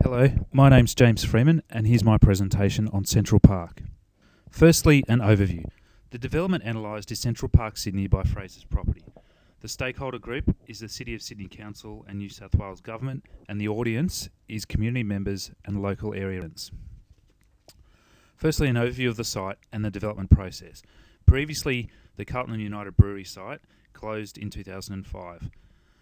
Hello, my name's James Freeman and here's my presentation on Central Park. Firstly, an overview. The development analysed is Central Park Sydney by Fraser's Property. The stakeholder group is the City of Sydney Council and New South Wales Government, and the audience is community members and local area residents. Firstly, an overview of the site and the development process. Previously, the Carlton United Brewery site closed in 2005.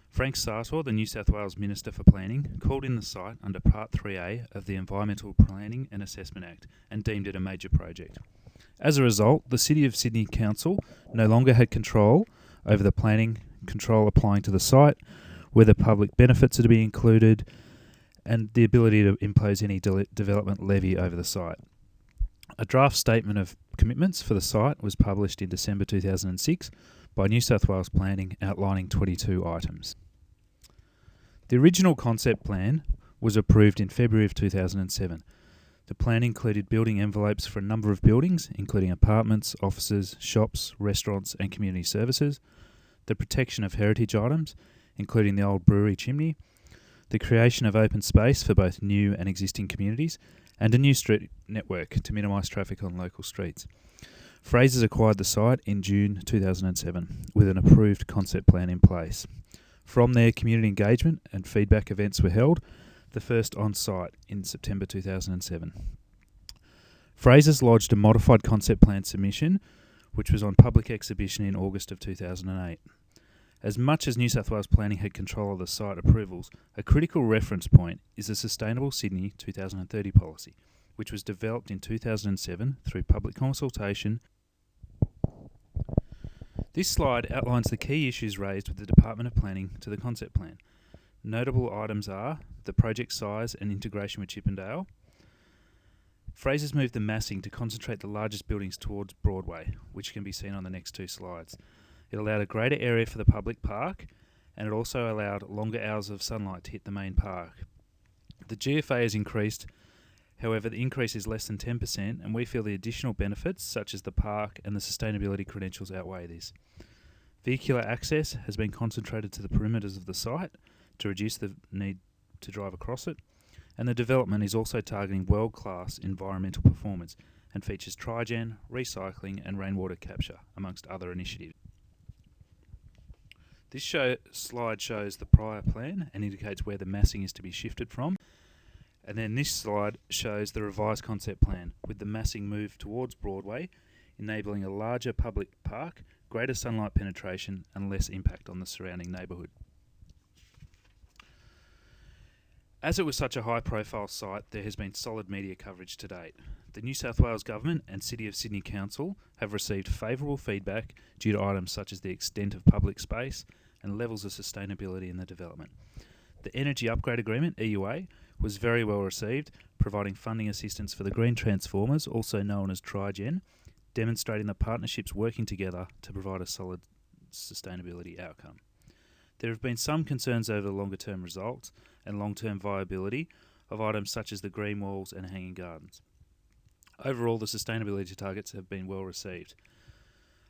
Frank Sartor, the New South Wales Minister for Planning, called in the site under Part 3A of the Environmental Planning and Assessment Act and deemed it a major project. As a result, the City of Sydney Council no longer had control over the planning control applying to the site, whether public benefits are to be included, and the ability to impose any development levy over the site. A draft statement of commitments for the site was published in December 2006 by New South Wales Planning, outlining 22 items. The original concept plan was approved in February of 2007. The plan included building envelopes for a number of buildings, including apartments, offices, shops, restaurants and community services, the protection of heritage items, including the old brewery chimney, the creation of open space for both new and existing communities, and a new street network to minimise traffic on local streets. Fraser's acquired the site in June 2007 with an approved concept plan in place. From there, community engagement and feedback events were held, the first on site in September 2007. Fraser's lodged a modified concept plan submission, which was on public exhibition in August of 2008. As much as New South Wales Planning had control of the site approvals, a critical reference point is the Sustainable Sydney 2030 policy, which was developed in 2007 through public consultation. This slide outlines the key issues raised with the Department of Planning to the concept plan. Notable items are the project size and integration with Chippendale. Fraser's moved the massing to concentrate the largest buildings towards Broadway, which can be seen on the next two slides. It allowed a greater area for the public park, and it also allowed longer hours of sunlight to hit the main park. The GFA has increased, however the increase is less than 10%, and we feel the additional benefits such as the park and the sustainability credentials outweigh this. Vehicular access has been concentrated to the perimeters of the site to reduce the need to drive across it, and the development is also targeting world-class environmental performance and features trigen, recycling and rainwater capture, amongst other initiatives. This slide shows the prior plan and indicates where the massing is to be shifted from. And then this slide shows the revised concept plan, with the massing moved towards Broadway, enabling a larger public park, greater sunlight penetration and less impact on the surrounding neighbourhood. As it was such a high-profile site, there has been solid media coverage to date. The New South Wales Government and City of Sydney Council have received favourable feedback due to items such as the extent of public space and levels of sustainability in the development. The Energy Upgrade Agreement, EUA, was very well received, providing funding assistance for the green transformers, also known as trigen, demonstrating the partnerships working together to provide a solid sustainability outcome. There have been some concerns over the longer-term results and long-term viability of items such as the green walls and hanging gardens. Overall, the sustainability targets have been well received.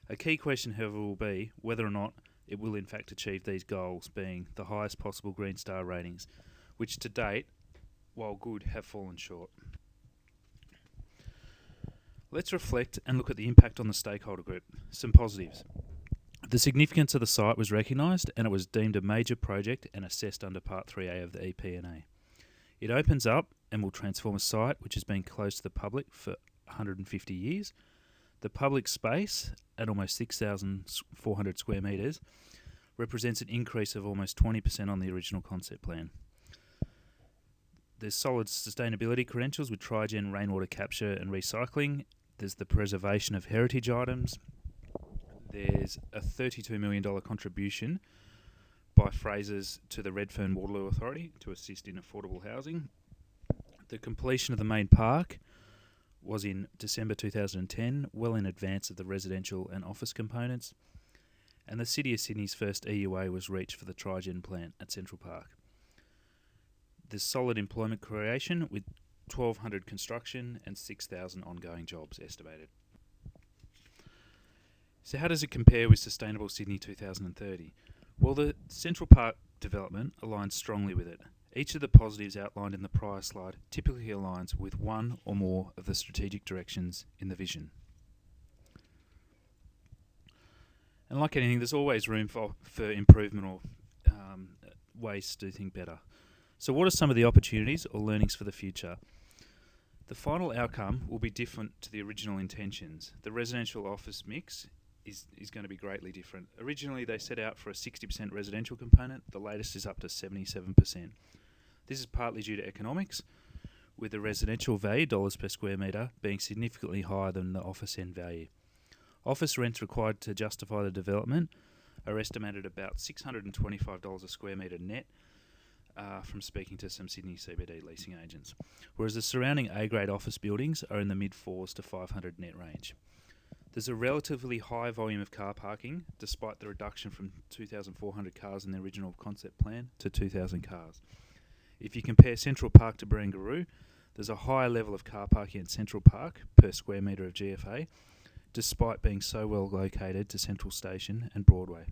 A key question, however, will be whether or not it will in fact achieve these goals, being the highest possible Green Star ratings, which to date, while good, have fallen short. Let's reflect and look at the impact on the stakeholder group. Some positives. The significance of the site was recognised and it was deemed a major project and assessed under Part 3A of the EPNA. It opens up and will transform a site which has been closed to the public for 150 years. The public space, at almost 6,400 square metres, represents an increase of almost 20% on the original concept plan. There's solid sustainability credentials with trigen, rainwater capture and recycling. There's the preservation of heritage items. There's a $32 million contribution by Fraser's to the Redfern Waterloo Authority to assist in affordable housing. The completion of the main park was in December 2010, well in advance of the residential and office components. And the City of Sydney's first EUA was reached for the trigen plant at Central Park. There's solid employment creation with 1,200 construction and 6,000 ongoing jobs estimated. So how does it compare with Sustainable Sydney 2030? Well, the Central Park development aligns strongly with it. Each of the positives outlined in the prior slide typically aligns with one or more of the strategic directions in the vision. And like anything, there's always room for improvement or ways to do things better. So what are some of the opportunities or learnings for the future? The final outcome will be different to the original intentions. The residential office mix is going to be greatly different. Originally, they set out for a 60% residential component. The latest is up to 77%. This is partly due to economics, with the residential value, dollars per square metre, being significantly higher than the office end value. Office rents required to justify the development are estimated about $625 a square metre net, from speaking to some Sydney CBD leasing agents, whereas the surrounding A-grade office buildings are in the mid-4s to 500 net range. There's a relatively high volume of car parking, despite the reduction from 2,400 cars in the original concept plan to 2,000 cars. If you compare Central Park to Barangaroo, there's a higher level of car parking at Central Park per square metre of GFA, despite being so well located to Central Station and Broadway.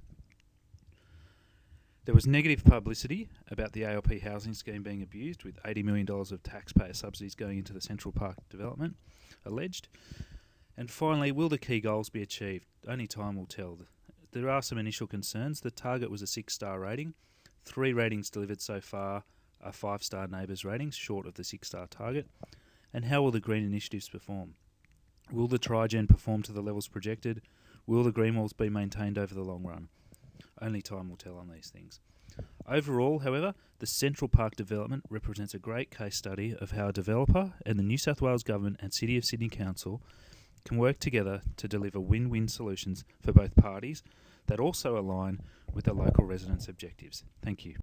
There was negative publicity about the ALP housing scheme being abused, with $80 million of taxpayer subsidies going into the Central Park development, alleged. And finally, will the key goals be achieved? Only time will tell. There are some initial concerns. The target was a 6-star rating. 3 ratings delivered so far are 5-star neighbours ratings, short of the 6-star target. And how will the green initiatives perform? Will the Trigen perform to the levels projected? Will the green walls be maintained over the long run? Only time will tell on these things. Overall, however, the Central Park development represents a great case study of how a developer and the New South Wales Government and City of Sydney Council can work together to deliver win-win solutions for both parties that also align with the local residents' objectives. Thank you.